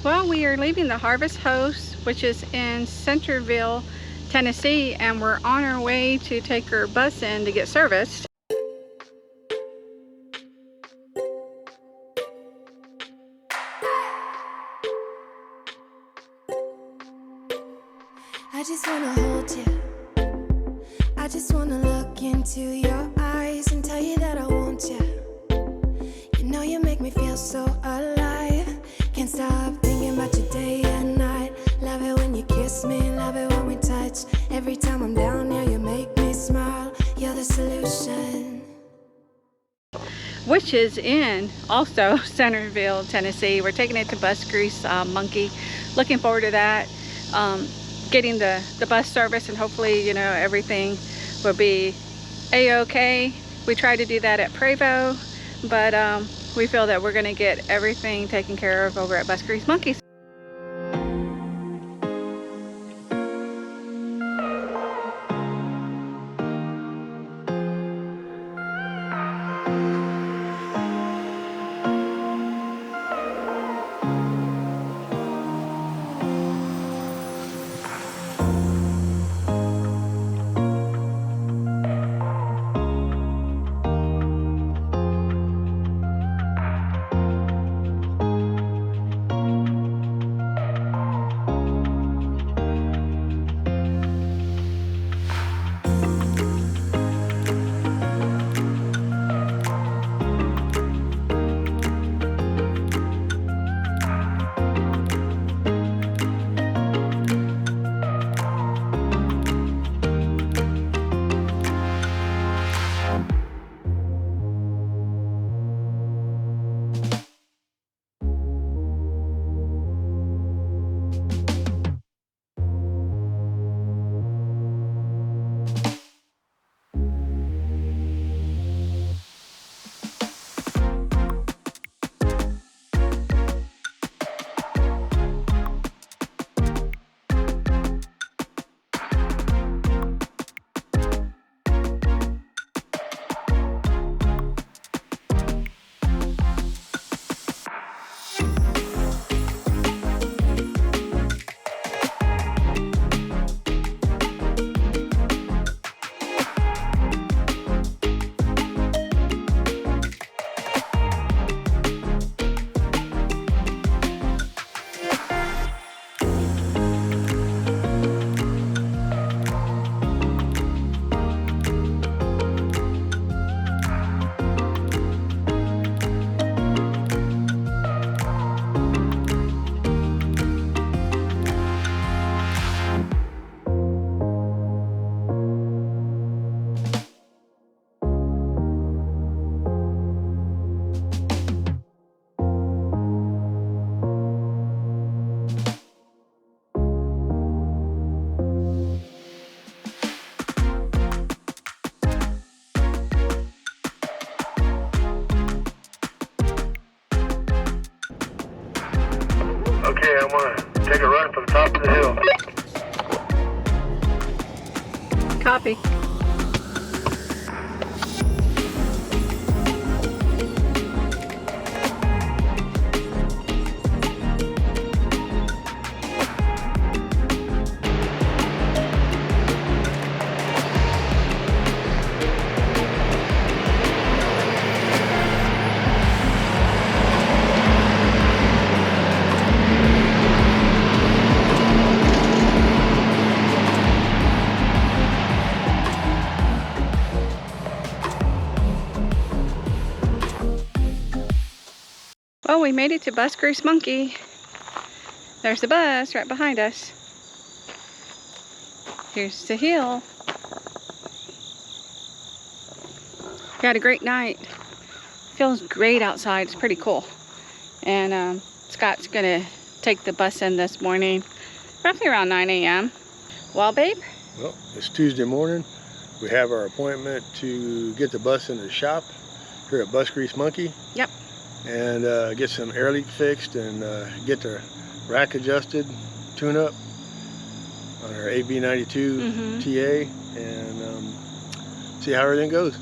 Well, we are leaving the Harvest Host, which is in Centerville, Tennessee, and we're on our way to take our bus in to get serviced. I just wanna hold you. I just wanna look into your eyes and tell you that I want you. You know you make me feel so alive. Can't stop thinking about you day and night. Love it when you kiss me, love it when we touch. Every time I'm down here, you make me smile. You're the solution. Which is in also Centerville, Tennessee. We're taking it to Bus Grease Monkey. Looking forward to that. Getting the bus service, and hopefully, you know, everything will be a-okay. We tried to do that at Prevost, but we feel that we're going to get everything taken care of over at Bus Grease Monkey. Okay, I'm gonna take a run from the top of the hill. Copy. Well, we made it to Bus Grease Monkey. There's the bus right behind us. Here's the hill. We had a great night. Feels great outside. It's pretty cool. And Scott's gonna take the bus in this morning, roughly around 9 a.m. Well, babe? Well, it's Tuesday morning. We have our appointment to get the bus in the shop here at Bus Grease Monkey. Yep. And get some air leak fixed and get the rack adjusted, tune up on our AB92 TA, and see how everything goes.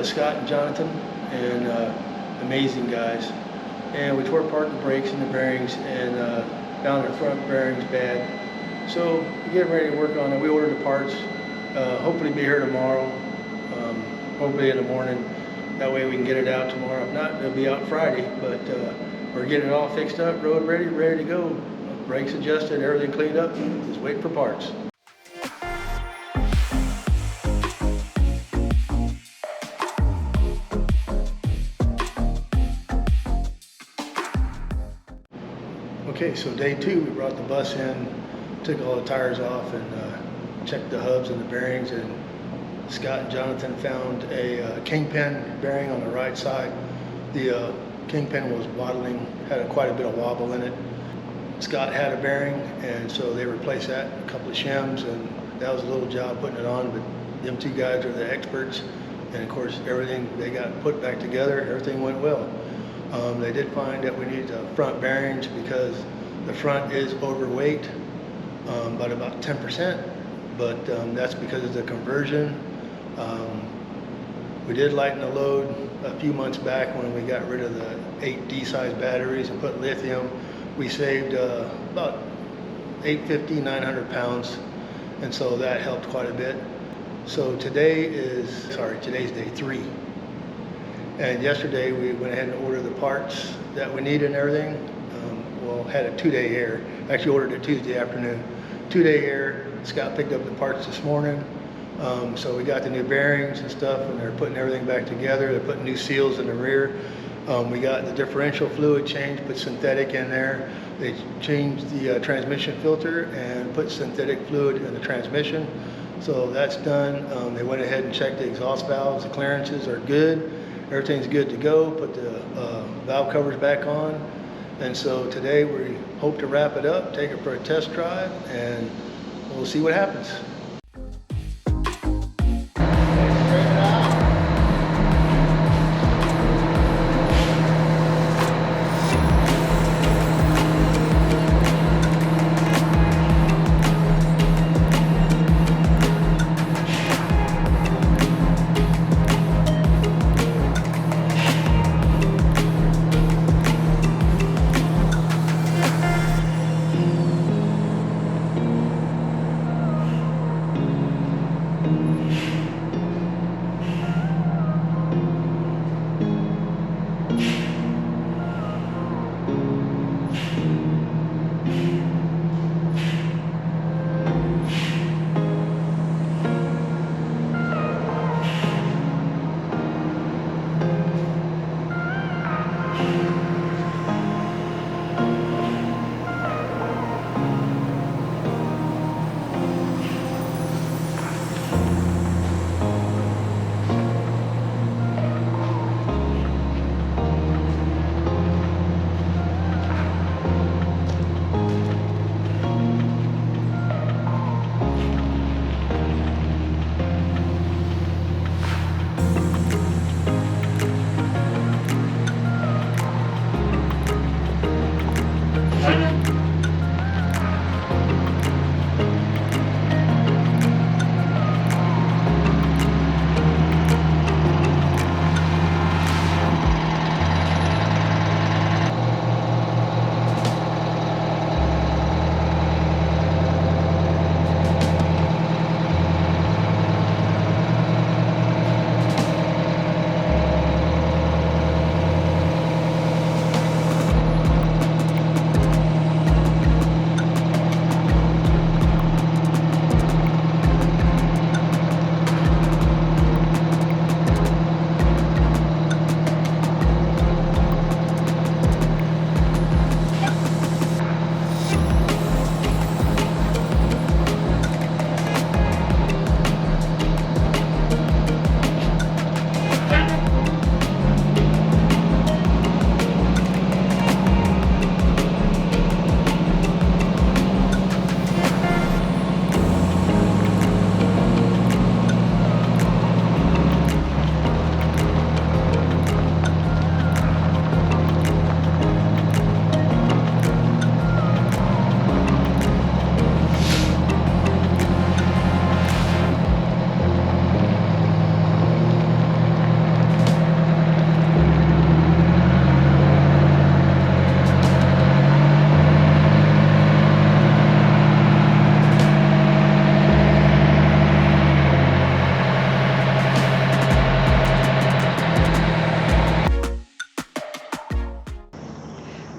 Scott and Jonathan, and amazing guys. And we tore apart the brakes and the bearings, and found the front bearings bad. So we're getting ready to work on it. We ordered the parts. Hopefully be here tomorrow. Hopefully in the morning. That way we can get it out tomorrow. If not, it'll be out Friday. But we're getting it all fixed up, road ready to go. Brakes adjusted, everything cleaned up. Just waiting for parts. Okay, so day 2, we brought the bus in, took all the tires off, and checked the hubs and the bearings. And Scott and Jonathan found a kingpin bearing on the right side. The kingpin was waddling, had quite a bit of wobble in it. Scott had a bearing, and so they replaced that, a couple of shims, and that was a little job putting it on, but them 2 guys are the experts. And of course, everything, they got put back together, everything went well. They did find that we needed front bearings because the front is overweight, by about 10%, but that's because of the conversion. We did lighten the load a few months back when we got rid of the 8 D-size batteries and put lithium. We saved about 850, 900 pounds, and so that helped quite a bit. So today's day 3. And yesterday we went ahead and ordered the parts that we need and everything. Well, had a 2-day air. Actually ordered it Tuesday afternoon. 2-day air. Scott picked up the parts this morning. So we got the new bearings and stuff, and they're putting everything back together. They're putting new seals in the rear. We got the differential fluid changed, put synthetic in there. They changed the transmission filter and put synthetic fluid in the transmission. So that's done. They went ahead and checked the exhaust valves. The clearances are good. Everything's good to go. Put the valve covers back on. And so today we hope to wrap it up, take it for a test drive, and we'll see what happens.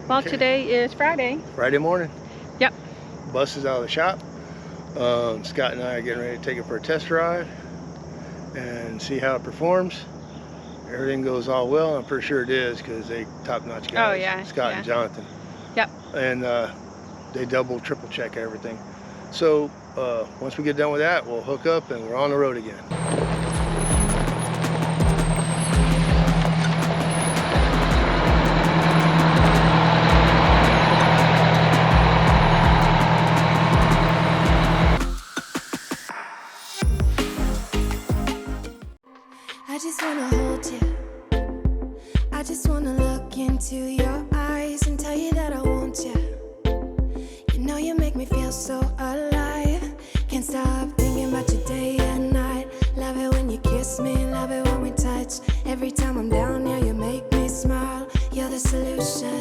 Well, Okay. today is Friday. Friday morning. Yep. Bus is out of the shop. Scott and I are getting ready to take it for a test drive and see how it performs. Everything goes all well. I'm pretty sure it is because they top-notch guys. Oh, yeah, Scott yeah. and Jonathan. Yep. And they double, triple check everything. So once we get done with that, we'll hook up and we're on the road again. I just wanna hold you. I just wanna look into your eyes and tell you that I want you. You know you make me feel so alive. Can't stop thinking about you day and night. Love it when you kiss me, love it when we touch. Every time I'm down here, you make me smile. You're the solution.